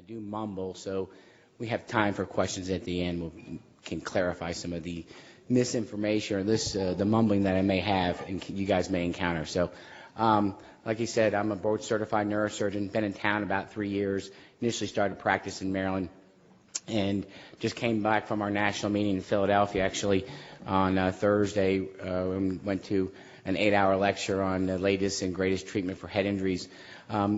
do mumble, so we have time for questions at the end. We can clarify some of the misinformation or the mumbling that I may have and you guys may encounter. So, like he said, I'm a board-certified neurosurgeon, been in town about 3 years, initially started practice in Maryland, and just came back from our national meeting in Philadelphia, actually, on Thursday. Went to an 8-hour lecture on the latest and greatest treatment for head injuries.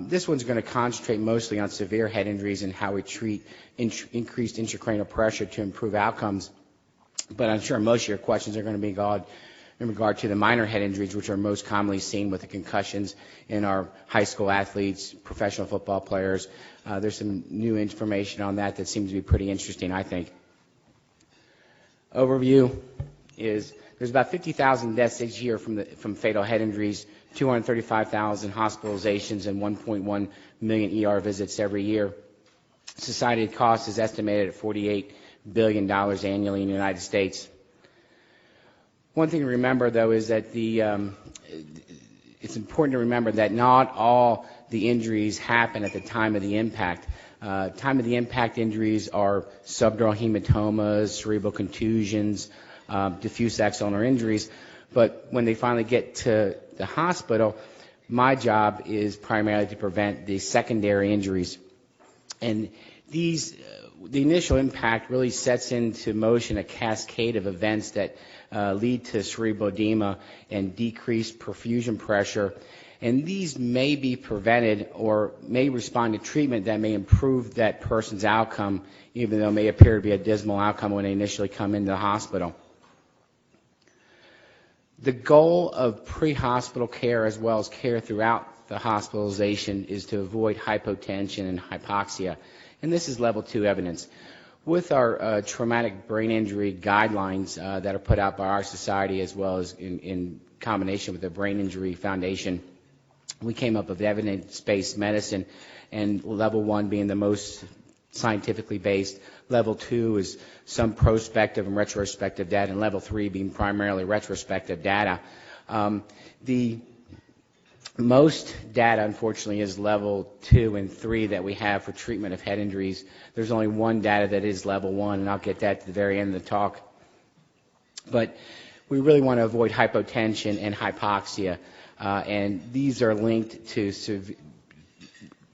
This one's going to concentrate mostly on severe head injuries and how we treat increased intracranial pressure to improve outcomes. But I'm sure most of your questions are going to be in regard to the minor head injuries, which are most commonly seen with the concussions in our high school athletes, professional football players. There's some new information on that seems to be pretty interesting, I think. Overview is there's about 50,000 deaths each year from fatal head injuries, 235,000 hospitalizations, and 1.1 million ER visits every year. Society cost is estimated at $48 billion annually in the United States. One thing to remember, though, is that it's important to remember that not all the injuries happen at the time of the impact. Time of the impact injuries are subdural hematomas, cerebral contusions, diffuse axonal injuries. But when they finally get to the hospital, my job is primarily to prevent the secondary injuries. And the initial impact really sets into motion a cascade of events that lead to cerebral edema and decreased perfusion pressure. And these may be prevented or may respond to treatment that may improve that person's outcome, even though it may appear to be a dismal outcome when they initially come into the hospital. The goal of pre-hospital care as well as care throughout the hospitalization is to avoid hypotension and hypoxia. And this is level 2 evidence. With our traumatic brain injury guidelines that are put out by our society as well as in combination with the Brain Injury Foundation, we came up with evidence-based medicine, and level 1 being the most scientifically based. Level 2 is some prospective and retrospective data, and level 3 being primarily retrospective data. The most data, unfortunately, is level 2 and 3 that we have for treatment of head injuries. There's only one data that is level 1, and I'll get that to the very end of the talk. But we really want to avoid hypotension and hypoxia, and these are linked to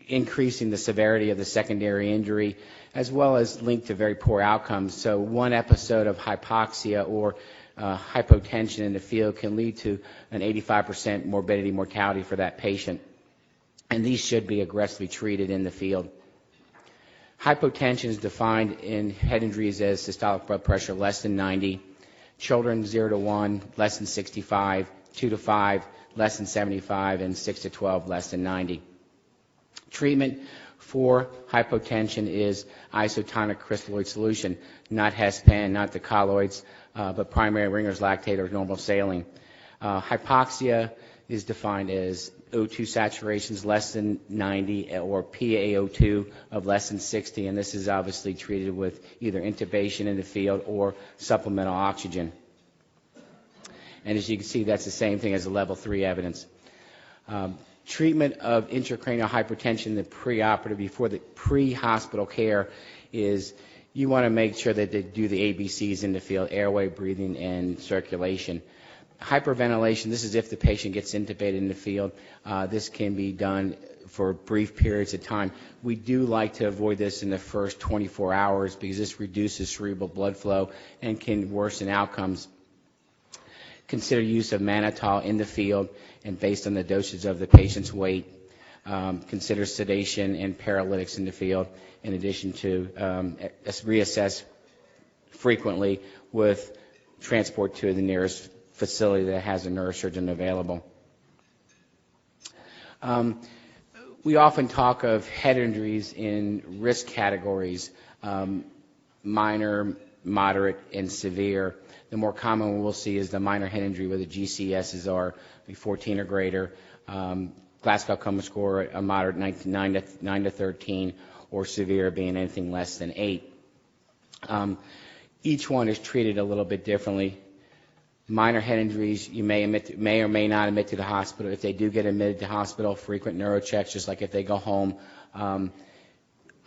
increasing the severity of the secondary injury, as well as linked to very poor outcomes. So one episode of hypoxia or hypotension in the field can lead to an 85% morbidity mortality for that patient, and these should be aggressively treated in the field. Hypotension is defined in head injuries as systolic blood pressure less than 90, children 0 to 1 less than 65, 2 to 5 less than 75, and 6 to 12 less than 90. Treatment for hypotension is isotonic crystalloid solution, not HESPAN, not the colloids, but primary Ringer's lactate or normal saline. Hypoxia is defined as O2 saturations less than 90 or PaO2 of less than 60, and this is obviously treated with either intubation in the field or supplemental oxygen. And as you can see, that's the same thing as the level 3 evidence. Treatment of intracranial hypertension in the preoperative, before the pre-hospital care, is you want to make sure that they do the ABCs in the field: airway, breathing, and circulation. Hyperventilation, this is if the patient gets intubated in the field. This can be done for brief periods of time. We do like to avoid this in the first 24 hours because this reduces cerebral blood flow and can worsen outcomes. Consider use of mannitol in the field, and based on the dosage of the patient's weight, consider sedation and paralytics in the field, in addition to reassess frequently with transport to the nearest facility that has a neurosurgeon available. We often talk of head injuries in risk categories, minor, moderate, and severe. The more common one we'll see is the minor head injury where the GCSs are 14 or greater, Glasgow Coma score a moderate 9 to 13, or severe being anything less than 8. Each one is treated a little bit differently. Minor head injuries, you may or may not admit to the hospital. If they do get admitted to hospital, frequent neurochecks, just like if they go home.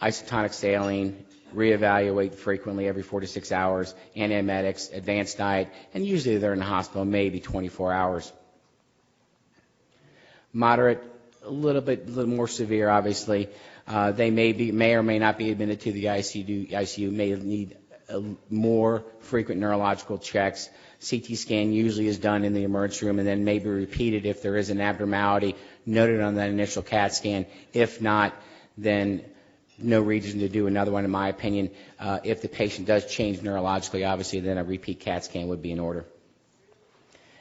isotonic saline, reevaluate frequently every 4 to 6 hours, antiemetics, advanced diet, and usually they're in the hospital maybe 24 hours. Moderate, a little more severe, obviously. They may or may not be admitted to the ICU, may need more frequent neurological checks. CT scan usually is done in the emergency room and then may be repeated if there is an abnormality noted on that initial CAT scan. If not, then no reason to do another one, in my opinion. If the patient does change neurologically, obviously, then a repeat CAT scan would be in order.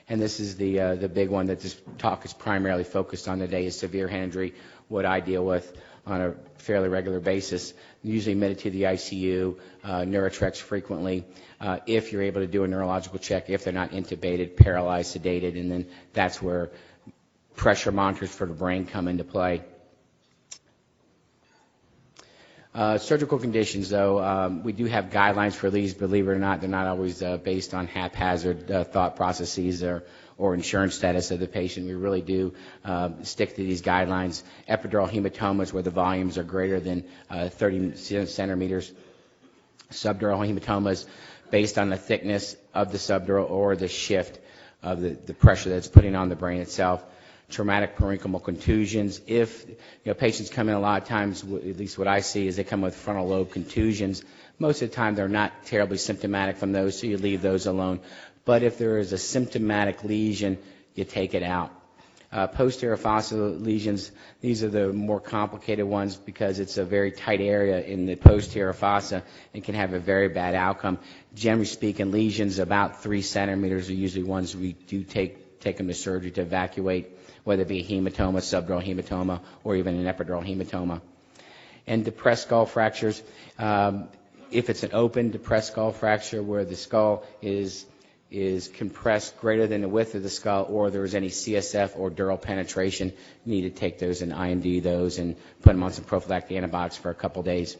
And this is the big one that this talk is primarily focused on today, is severe head injury, what I deal with on a fairly regular basis. Usually admitted to the ICU, neurotreks frequently. If you're able to do a neurological check, if they're not intubated, paralyzed, sedated, and then that's where pressure monitors for the brain come into play. Surgical conditions, though, we do have guidelines for these. Believe it or not, they're not always based on haphazard thought processes or insurance status of the patient. We really do stick to these guidelines. Epidural hematomas, where the volumes are greater than 30 centimeters. Subdural hematomas, based on the thickness of the subdural or the shift of the pressure that's putting on the brain itself. Traumatic parenchymal contusions. If patients come in a lot of times, at least what I see, is they come with frontal lobe contusions. Most of the time they're not terribly symptomatic from those, so you leave those alone. But if there is a symptomatic lesion, you take it out. Posterior fossa lesions, these are the more complicated ones because it's a very tight area in the posterior fossa and can have a very bad outcome. Generally speaking, lesions about 3 centimeters are usually ones we do take them to surgery to evacuate, whether it be a hematoma, subdural hematoma, or even an epidural hematoma. And depressed skull fractures, if it's an open depressed skull fracture where the skull is compressed greater than the width of the skull, or there is any CSF or dural penetration, you need to take those and IMD those and put them on some prophylactic antibiotics for a couple days.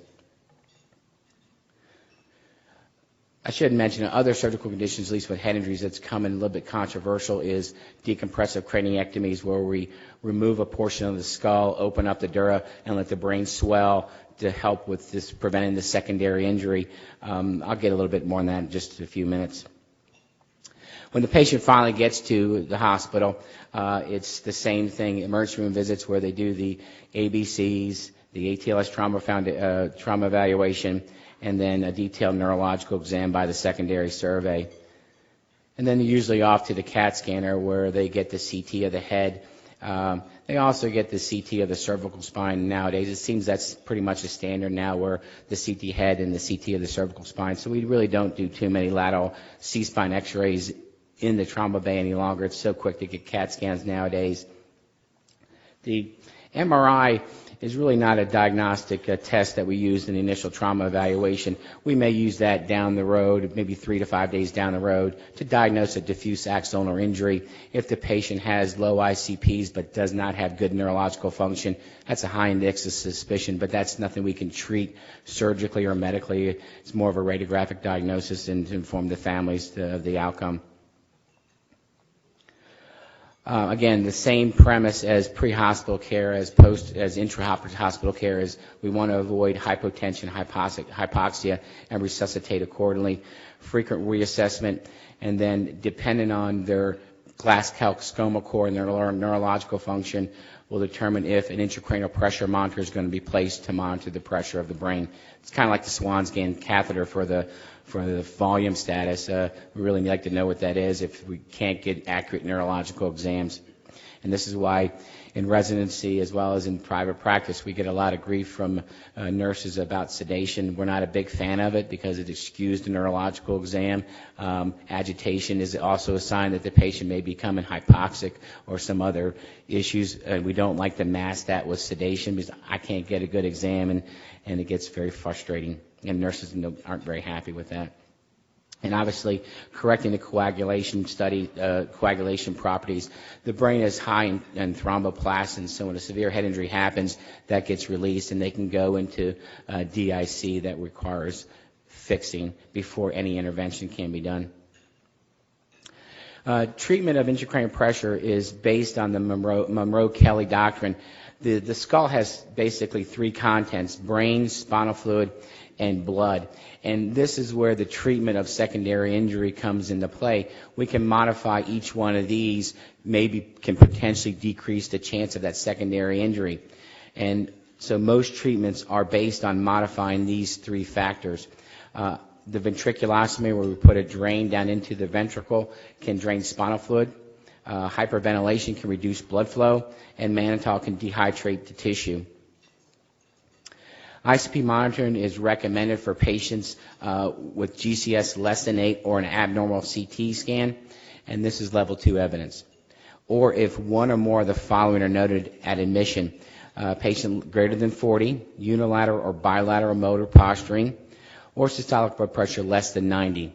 I should mention other surgical conditions, at least with head injuries, that's come in a little bit controversial, is decompressive craniectomies, where we remove a portion of the skull, open up the dura, and let the brain swell to help with this, preventing the secondary injury. I'll get a little bit more on that in just a few minutes. When the patient finally gets to the hospital, it's the same thing, emergency room visits where they do the ABCs, the ATLS trauma evaluation, and then a detailed neurological exam by the secondary survey. And then they're usually off to the CAT scanner where they get the CT of the head. They also get the CT of the cervical spine nowadays. It seems that's pretty much a standard now, where the CT head and the CT of the cervical spine. So we really don't do too many lateral C-spine x-rays in the trauma bay any longer. It's so quick to get CAT scans nowadays. The MRI is really not a diagnostic test that we use in the initial trauma evaluation. We may use that down the road, maybe 3 to 5 days down the road, to diagnose a diffuse axonal injury. If the patient has low ICPs but does not have good neurological function, that's a high index of suspicion, but that's nothing we can treat surgically or medically. It's more of a radiographic diagnosis and to inform the families of the outcome. Again, the same premise as pre-hospital care, as intra-hospital care, is we want to avoid hypotension, hypoxia, and resuscitate accordingly. Frequent reassessment, and then depending on their glass calcosoma core and their neurological function, will determine if an intracranial pressure monitor is going to be placed to monitor the pressure of the brain. It's kind of like the Swan-Ganz catheter for the volume status. We really like to know what that is if we can't get accurate neurological exams. And this is why in residency as well as in private practice we get a lot of grief from nurses about sedation. We're not a big fan of it because it skews the neurological exam. Agitation is also a sign that the patient may be becoming hypoxic or some other issues. We don't like to mask that with sedation because I can't get a good exam, and it gets very frustrating. And nurses aren't very happy with that. And obviously, correcting the coagulation properties. The brain is high in thromboplastin, so when a severe head injury happens, that gets released, and they can go into DIC that requires fixing before any intervention can be done. Treatment of intracranial pressure is based on the Monroe-Kelly doctrine. The skull has basically three contents: brain, spinal fluid, and blood. And this is where the treatment of secondary injury comes into play. We can modify each one of these, maybe can potentially decrease the chance of that secondary injury. And so most treatments are based on modifying these three factors. The ventriculostomy, where we put a drain down into the ventricle, can drain spinal fluid. Hyperventilation can reduce blood flow, and mannitol can dehydrate the tissue. ICP monitoring is recommended for patients with GCS less than 8 or an abnormal CT scan, and this is level 2 evidence. Or if one or more of the following are noted at admission: patient greater than 40, unilateral or bilateral motor posturing, or systolic blood pressure less than 90.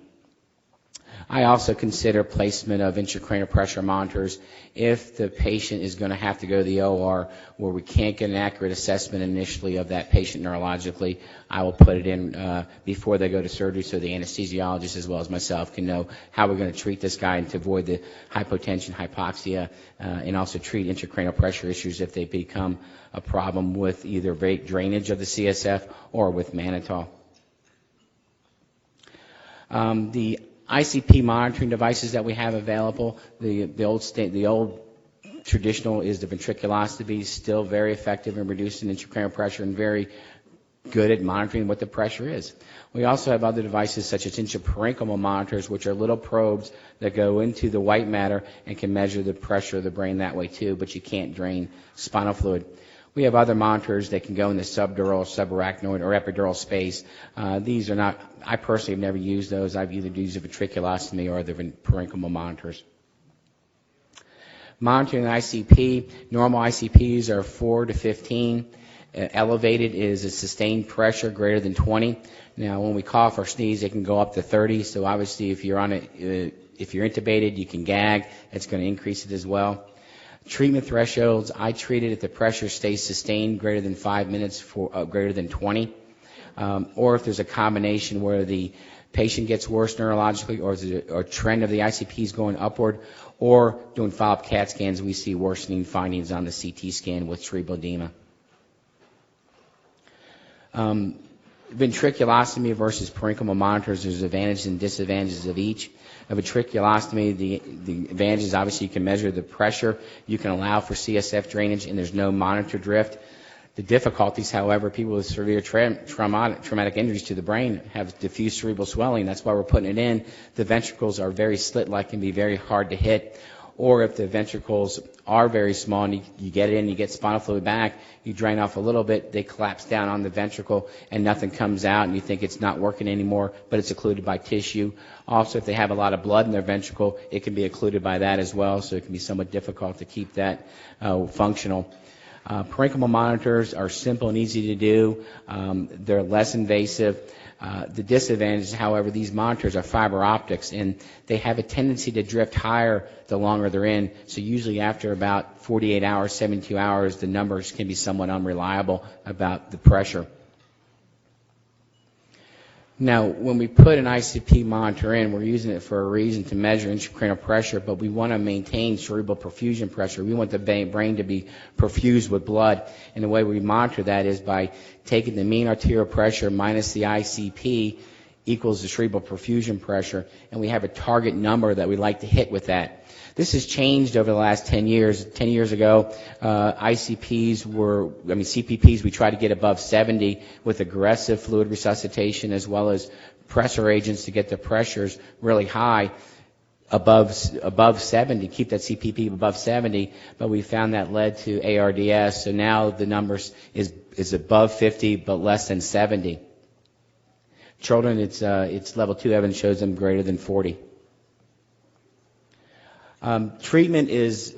I also consider placement of intracranial pressure monitors if the patient is going to have to go to the OR where we can't get an accurate assessment initially of that patient neurologically. I will put it in before they go to surgery so the anesthesiologist as well as myself can know how we're going to treat this guy and to avoid the hypotension, hypoxia, and also treat intracranial pressure issues if they become a problem with either drainage of the CSF or with mannitol. The ICP monitoring devices that we have available, the old traditional is the ventriculostomy, still very effective in reducing intracranial pressure and very good at monitoring what the pressure is. We also have other devices such as intraparenchymal monitors, which are little probes that go into the white matter and can measure the pressure of the brain that way too, but you can't drain spinal fluid. We have other monitors that can go in the subdural, subarachnoid, or epidural space. These are not, I personally have never used those. I've either used the ventriculostomy or the parenchymal monitors. Monitoring the ICP, normal ICPs are 4 to 15. Elevated is a sustained pressure greater than 20. Now, when we cough or sneeze, it can go up to 30. So obviously, if you're if you're intubated, you can gag. It's going to increase it as well. Treatment thresholds, I treat it if the pressure stays sustained greater than 5 minutes for greater than 20, or if there's a combination where the patient gets worse neurologically, or there's a trend of the ICPs going upward, or doing follow-up CAT scans, we see worsening findings on the CT scan with cerebral edema. Ventriculostomy versus parenchymal monitors, there's advantages and disadvantages of each. A ventriculostomy, the advantage is obviously you can measure the pressure, you can allow for CSF drainage, and there's no monitor drift. The difficulties, however, people with severe traumatic injuries to the brain have diffuse cerebral swelling. That's why we're putting it in. The ventricles are very slit-like, can be very hard to hit. Or if the ventricles are very small and you get it in, you get spinal fluid back, you drain off a little bit, they collapse down on the ventricle and nothing comes out and you think it's not working anymore, but it's occluded by tissue. Also, if they have a lot of blood in their ventricle, it can be occluded by that as well, so it can be somewhat difficult to keep that functional. Parenchymal monitors are simple and easy to do. They're less invasive. The disadvantage, however, these monitors are fiber optics, and they have a tendency to drift higher the longer they're in. So usually after about 48 hours, 72 hours, the numbers can be somewhat unreliable about the pressure. Now, when we put an ICP monitor in, we're using it for a reason to measure intracranial pressure, but we want to maintain cerebral perfusion pressure. We want the brain to be perfused with blood, and the way we monitor that is by taking the mean arterial pressure minus the ICP equals the cerebral perfusion pressure, and we have a target number that we like to hit with that. This has changed over the last 10 years. 10 years ago, CPPs, we tried to get above 70 with aggressive fluid resuscitation as well as pressure agents to get the pressures really high above 70, keep that CPP above 70, but we found that led to ARDS, so now the numbers is above 50 but less than 70. Children, it's level 2 evidence shows them greater than 40. Treatment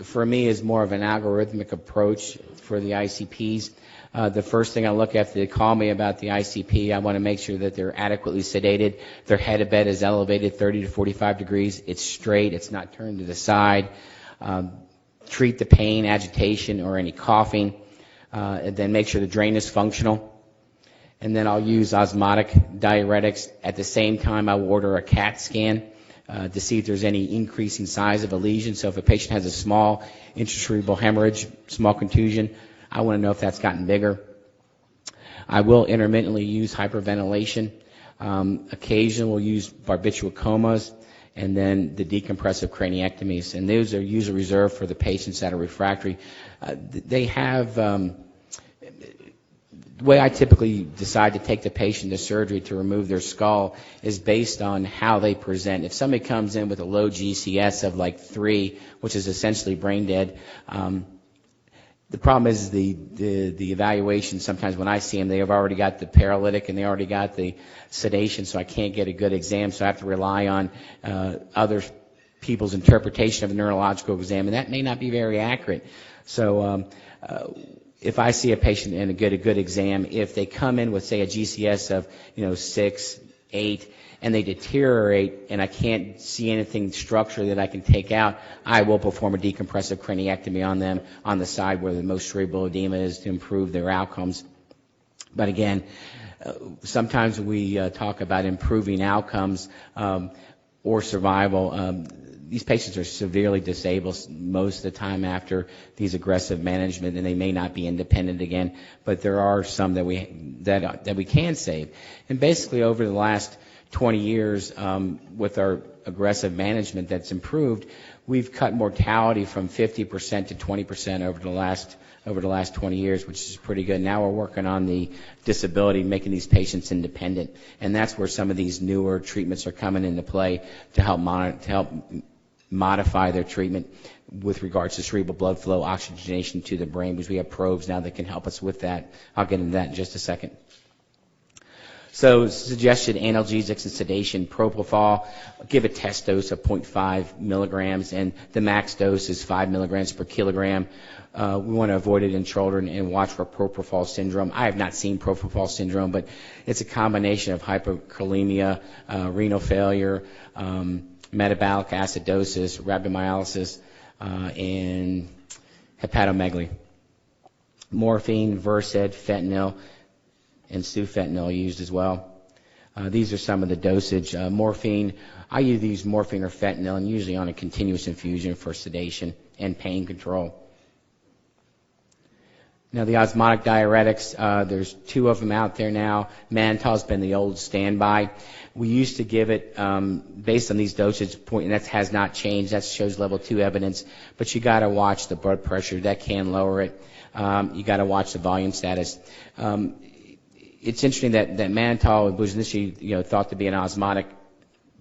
for me is more of an algorithmic approach for the ICPs. The first thing I look at, if they call me about the ICP, I want to make sure that they're adequately sedated. Their head of bed is elevated 30 to 45 degrees. It's straight. It's not turned to the side. Treat the pain, agitation, or any coughing. And then make sure the drain is functional. And then I'll use osmotic diuretics. At the same time, I will order a CAT scan to see if there's any increasing size of a lesion. So if a patient has a small intracerebral hemorrhage, small contusion, I want to know if that's gotten bigger. I will intermittently use hyperventilation. Occasionally we'll use barbiturate and then the decompressive craniectomies. And those are usually reserved for the patients that are refractory. They have, the way I typically decide to take the patient to surgery to remove their skull is based on how they present. If somebody comes in with a low GCS of like 3, which is essentially brain dead, the problem is the evaluation. Sometimes when I see them, they have already got the paralytic and they already got the sedation, so I can't get a good exam. So I have to rely on other people's interpretation of a neurological exam, and that may not be very accurate. So if I see a patient and get a good exam, if they come in with, say, a GCS of 6, 8, and they deteriorate and I can't see anything structurally that I can take out, I will perform a decompressive craniectomy on them on the side where the most cerebral edema is to improve their outcomes. But again, sometimes we talk about improving outcomes or survival. These patients are severely disabled most of the time after these aggressive management, and they may not be independent again, but there are some that we can save. And basically over the last 20 years, with our aggressive management that's improved, we've cut mortality from 50% to 20% over the last 20 years, which is pretty good. Now we're working on the disability, making these patients independent, and that's where some of these newer treatments are coming into play to help modify their treatment with regards to cerebral blood flow, oxygenation to the brain, because we have probes now that can help us with that. I'll get into that in just a second. So suggested analgesics and sedation, propofol, give a test dose of 0.5 milligrams, and the max dose is 5 milligrams per kilogram. We want to avoid it in children and watch for propofol syndrome. I have not seen propofol syndrome, but it's a combination of hyperkalemia, renal failure, metabolic acidosis, rhabdomyolysis, and hepatomegaly. Morphine, Versed, fentanyl, and sufentanil used as well. These are some of the dosage. Morphine, I use morphine or fentanyl, and usually on a continuous infusion for sedation and pain control. Now the osmotic diuretics, there's 2 of them out there now. Mannitol's been the old standby. We used to give it based on these dosage points, and that has not changed. That shows level 2 evidence, but you got to watch the blood pressure. That can lower it. You got to watch the volume status. It's interesting that mannitol was initially thought to be an osmotic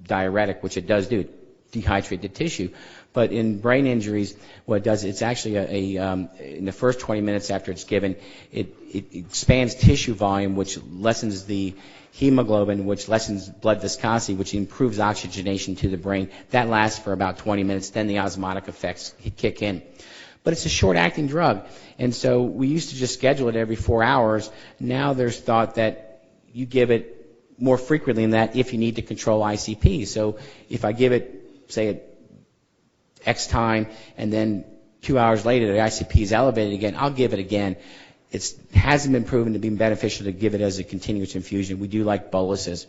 diuretic, which it does do, dehydrate the tissue. But in brain injuries, what it does, it's actually in the first 20 minutes after it's given, it expands tissue volume, which lessens the hemoglobin, which lessens blood viscosity, which improves oxygenation to the brain. That lasts for about 20 minutes. Then the osmotic effects kick in. But it's a short-acting drug, and so we used to just schedule it every 4 hours. Now there's thought that you give it more frequently than that if you need to control ICP. So if I give it, say, at X time, and then 2 hours later the ICP is elevated again, I'll give it again. It hasn't been proven to be beneficial to give it as a continuous infusion. We do like boluses.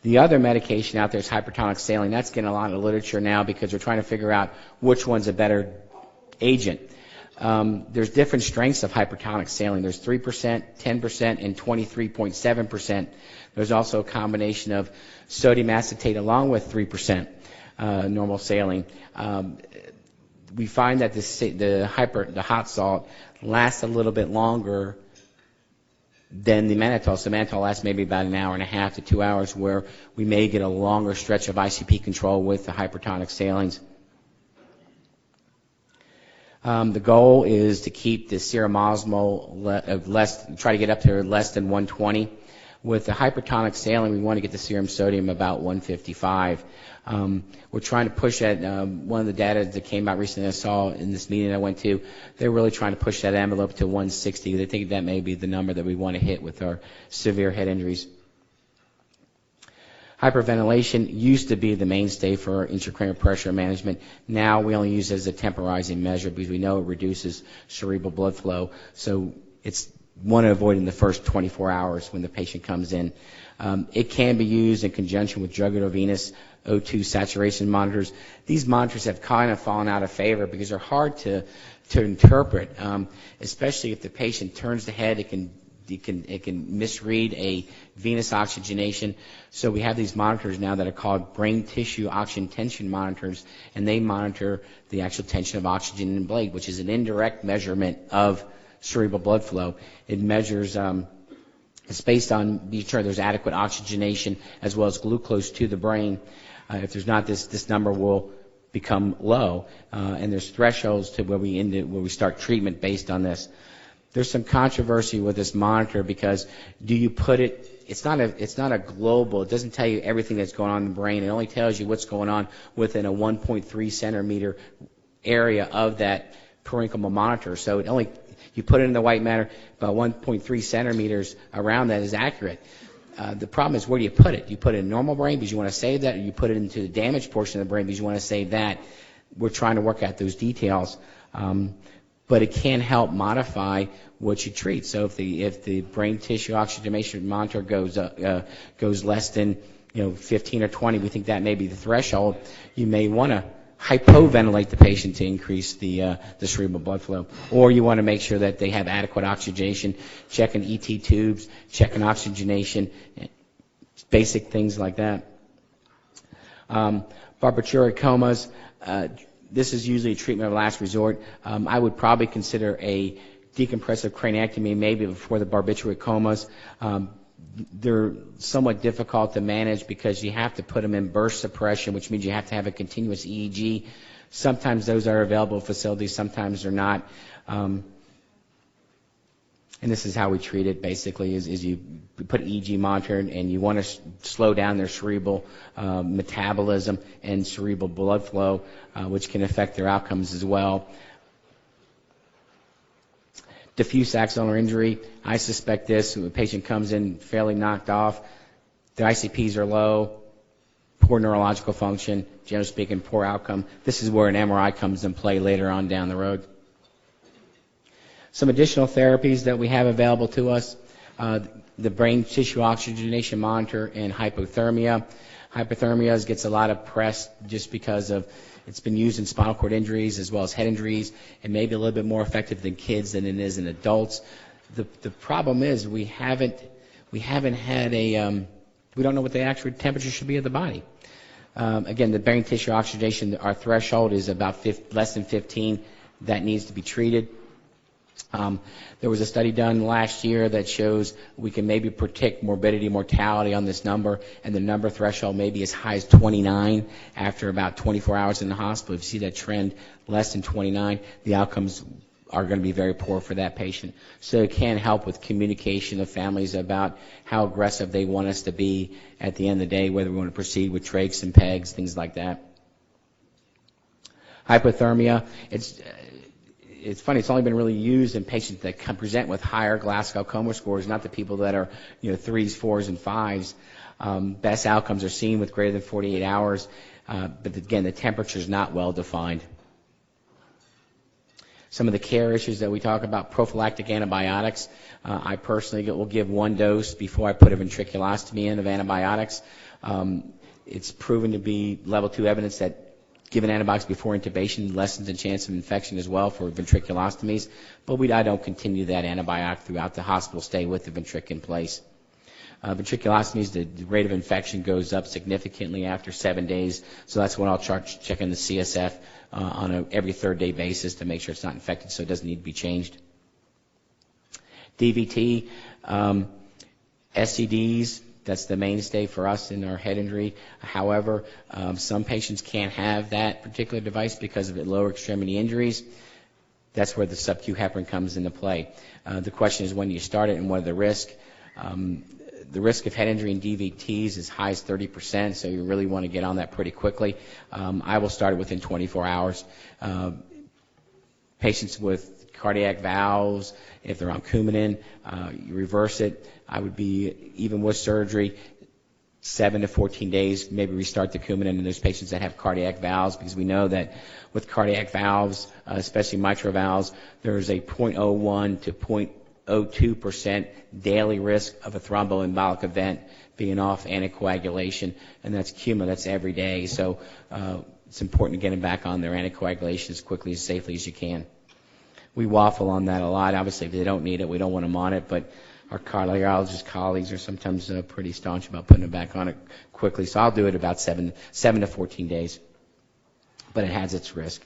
The other medication out there is hypertonic saline. That's getting a lot of literature now because we're trying to figure out which one's a better agent. There's different strengths of hypertonic saline. There's 3%, 10%, and 23.7%. There's also a combination of sodium acetate along with 3% normal saline. We find that the hot salt lasts a little bit longer than the mannitol. So mannitol lasts maybe about an hour and a half to 2 hours, where we may get a longer stretch of ICP control with the hypertonic salines. The goal is to keep the serum osmol try to get up to less than 120. With the hypertonic saline, we want to get the serum sodium about 155. We're trying to push that. One of the data that came out recently I saw in this meeting I went to, they're really trying to push that envelope to 160. They think that may be the number that we want to hit with our severe head injuries. Hyperventilation used to be the mainstay for intracranial pressure management. Now we only use it as a temporizing measure because we know it reduces cerebral blood flow. So it's want to avoid in the first 24 hours when the patient comes in. It can be used in conjunction with drug intravenous O2 saturation monitors. These monitors have kind of fallen out of favor because they're hard to interpret, especially if the patient turns the head. It can misread a venous oxygenation. So we have these monitors now that are called brain tissue oxygen tension monitors, and they monitor the actual tension of oxygen in the blood, which is an indirect measurement of cerebral blood flow. It measures, it's based on being sure there's adequate oxygenation as well as glucose to the brain. If there's not, this number will become low, and there's thresholds to where we start treatment based on this. There's some controversy with this monitor because do you put it? It's not a global. It doesn't tell you everything that's going on in the brain. It only tells you what's going on within a 1.3 centimeter area of that parenchymal monitor. So it only, you put it in the white matter, about 1.3 centimeters around that is accurate. The problem is, where do you put it? Do you put it in normal brain because you want to save that, or you put it into the damaged portion of the brain because you want to save that? We're trying to work out those details. But it can help modify what you treat. So if the brain tissue oxygenation monitor goes less than 15 or 20, we think that may be the threshold. You may want to hypoventilate the patient to increase the cerebral blood flow, or you want to make sure that they have adequate oxygenation, checking ET tubes, checking oxygenation, basic things like that. Barbituric comas. This is usually a treatment of last resort. I would probably consider a decompressive craniectomy maybe before the barbituric comas. They're somewhat difficult to manage because you have to put them in burst suppression, which means you have to have a continuous EEG. Sometimes those are available at facilities, sometimes they're not. And this is how we treat it, basically, is you put EEG monitor and you want to slow down their cerebral metabolism and cerebral blood flow, which can affect their outcomes as well. Diffuse axonal injury, I suspect this. When a patient comes in fairly knocked off, their ICPs are low, poor neurological function, generally speaking, poor outcome. This is where an MRI comes in play later on down the road. Some additional therapies that we have available to us, the brain tissue oxygenation monitor and hypothermia. Hypothermia gets a lot of press just because of it's been used in spinal cord injuries as well as head injuries, and maybe a little bit more effective in kids than it is in adults. The problem is we haven't had a we don't know what the actual temperature should be of the body. Again, the brain tissue oxygenation, our threshold is about less than 15. That needs to be treated. There was a study done last year that shows we can maybe predict morbidity, mortality on this number, and the number threshold may be as high as 29 after about 24 hours in the hospital. If you see that trend less than 29, the outcomes are going to be very poor for that patient. So it can help with communication of families about how aggressive they want us to be at the end of the day, whether we want to proceed with trachs and pegs, things like that. Hypothermia, it's funny, it's only been really used in patients that can present with higher Glasgow coma scores, not the people that are 3s, 4s, and 5s. Best outcomes are seen with greater than 48 hours, but again, the temperature is not well defined. Some of the care issues that we talk about, prophylactic antibiotics. I personally will give one dose before I put a ventriculostomy in of antibiotics. It's proven to be level 2 evidence that giving antibiotics before intubation lessens the chance of infection as well for ventriculostomies, but I don't continue that antibiotic throughout the hospital stay with the ventric in place. Ventriculostomies, the rate of infection goes up significantly after 7 days, so that's when I'll check in the CSF on a every 3rd day basis to make sure it's not infected, so it doesn't need to be changed. DVT, SCDs, that's the mainstay for us in our head injury. However, some patients can't have that particular device because of lower extremity injuries. That's where the sub-Q heparin comes into play. The question is when do you start it and what are the risks? The risk of head injury and DVTs is as high as 30%, so you really want to get on that pretty quickly. I will start it within 24 hours. Patients with cardiac valves, if they're on Coumadin, you reverse it. I would be, even with surgery, 7 to 14 days, maybe restart the Coumadin in those patients that have cardiac valves, because we know that with cardiac valves, especially mitral valves, there's a 0.01 to 0.03 0.02% daily risk of a thromboembolic event being off anticoagulation, and that's cumulative, that's every day. So it's important to get them back on their anticoagulation as quickly, as safely as you can. We waffle on that a lot. Obviously, if they don't need it, we don't want them on it, but our cardiologist colleagues are sometimes pretty staunch about putting them back on it quickly. So I'll do it about 7 to 14 days, but it has its risk.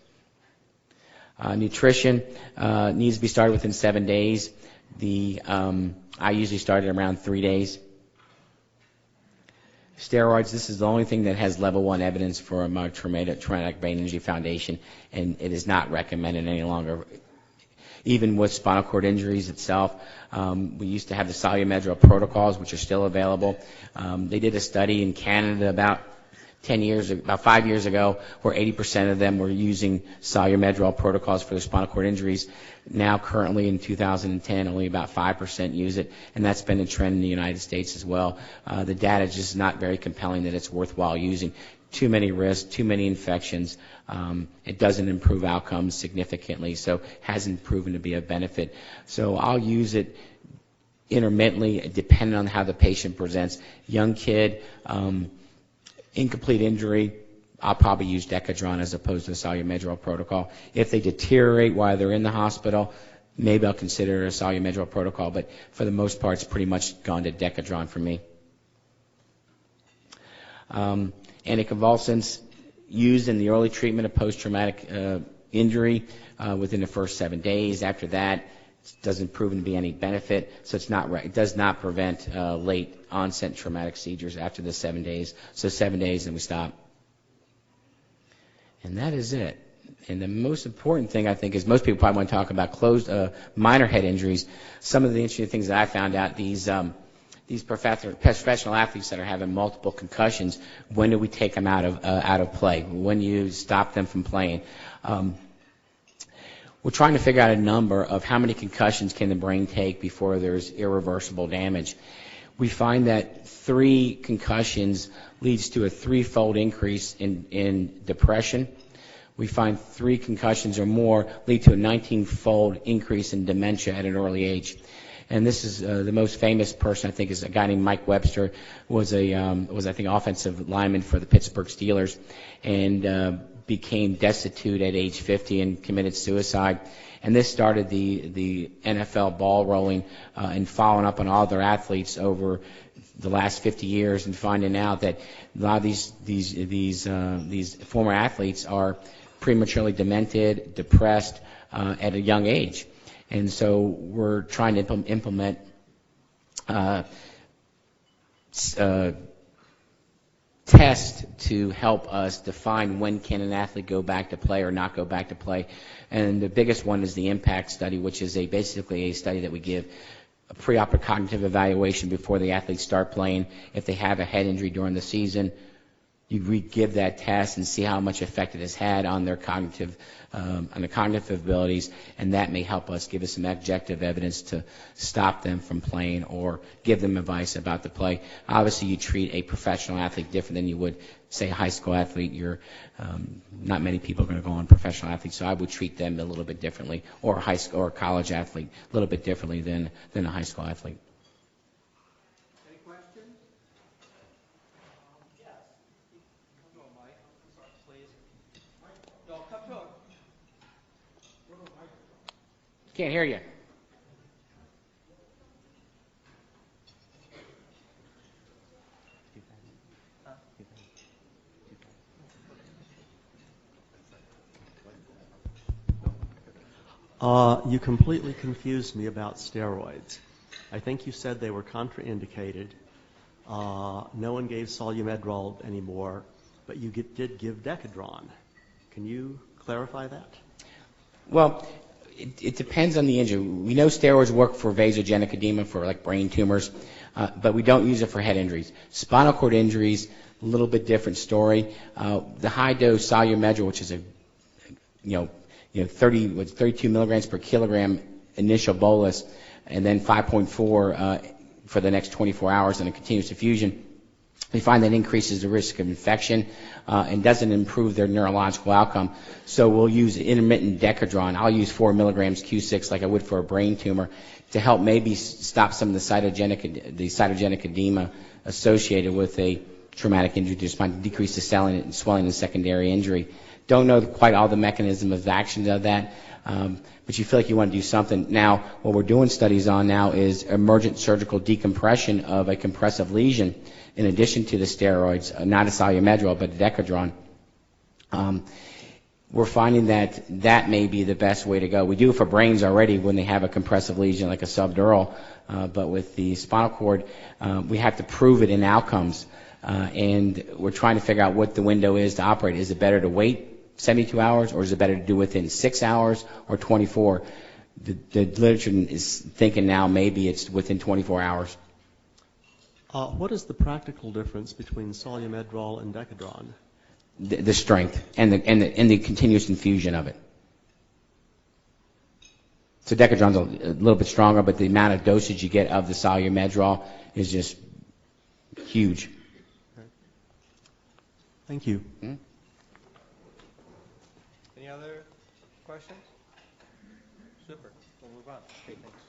Nutrition needs to be started within 7 days. I usually start it around 3 days. Steroids, this is the only thing that has level 1 evidence for a traumatic brain injury foundation, and it is not recommended any longer. Even with spinal cord injuries itself, we used to have the Solu-Medrol protocols, which are still available. They did a study in Canada about 5 years ago, where 80% of them were using Solu-Medrol protocols for their spinal cord injuries. Now, currently in 2010, only about 5% use it, and that's been a trend in the United States as well. The data is just not very compelling that it's worthwhile using. Too many risks, too many infections. It doesn't improve outcomes significantly, so hasn't proven to be a benefit. So I'll use it intermittently, depending on how the patient presents. Young kid, incomplete injury, I'll probably use Decadron as opposed to the Solu-Medrol protocol. If they deteriorate while they're in the hospital, maybe I'll consider a Solu-Medrol protocol, but for the most part, it's pretty much gone to Decadron for me. Anticonvulsants used in the early treatment of post-traumatic injury within the first 7 days. After that, it doesn't prove to be any benefit, so it does not prevent late onset traumatic seizures after the 7 days. So 7 days and we stop. And that is it. And the most important thing, I think, is most people probably want to talk about minor head injuries. Some of the interesting things that I found out, these professional athletes that are having multiple concussions, when do we take them out of play? When do you stop them from playing? We're trying to figure out a number of how many concussions can the brain take before there's irreversible damage. We find that 3 concussions leads to a 3-fold increase in depression. We find 3 concussions or more lead to a 19-fold increase in dementia at an early age. And this is the most famous person, I think, is a guy named Mike Webster, was I think offensive lineman for the Pittsburgh Steelers, and became destitute at age 50 and committed suicide. And this started the NFL ball rolling and following up on all their athletes over the last 50 years, and finding out that a lot of these former athletes are prematurely demented, depressed at a young age. And so we're trying to implement tests to help us define when can an athlete go back to play or not go back to play. And the biggest one is the IMPACT study, which is basically a study that we give a preoperative cognitive evaluation before the athletes start playing. If they have a head injury during the season, you give that test and see how much effect it has had on their cognitive abilities, and that may help us give us some objective evidence to stop them from playing or give them advice about the play. Obviously, you treat a professional athlete different than you would, say, a high school athlete. Not many people are going to go on professional athletes, so I would treat them a little bit differently, or a high school or a college athlete a little bit differently than a high school athlete. Any questions? Yes. Come to a mic, please. No, come to a... Can't hear you. You completely confused me about steroids. I think you said they were contraindicated. No one gave Solu-Medrol anymore, but you did give Decadron. Can you clarify that? Well, it depends on the injury. We know steroids work for vasogenic edema, for like brain tumors, but we don't use it for head injuries. Spinal cord injuries, a little bit different story. The high dose Solu-Medrol, which is 32 milligrams per kilogram initial bolus, and then 5.4 for the next 24 hours in a continuous infusion. We find that increases the risk of infection and doesn't improve their neurological outcome. So we'll use intermittent Decadron. I'll use 4 milligrams Q6 like I would for a brain tumor to help maybe stop some of the cytogenic edema associated with a traumatic injury to the spine, to decrease the swelling and secondary injury. Don't know quite all the mechanism of action of that, but you feel like you want to do something. Now, what we're doing studies on now is emergent surgical decompression of a compressive lesion in addition to the steroids, not a Solu-Medrol, but a Decadron. We're finding that that may be the best way to go. We do it for brains already when they have a compressive lesion like a subdural, but with the spinal cord, we have to prove it in outcomes. And we're trying to figure out what the window is to operate. Is it better to wait 72 hours, or is it better to do within 6 hours or 24? The literature is thinking now maybe it's within 24 hours. What is the practical difference between Solu-Medrol and Decadron? The strength and the continuous infusion of it. So Decadron's a little bit stronger, but the amount of dosage you get of the Solu-Medrol is just huge. Okay. Thank you. Hmm? Any other questions? Super. We'll move on. Okay, thanks.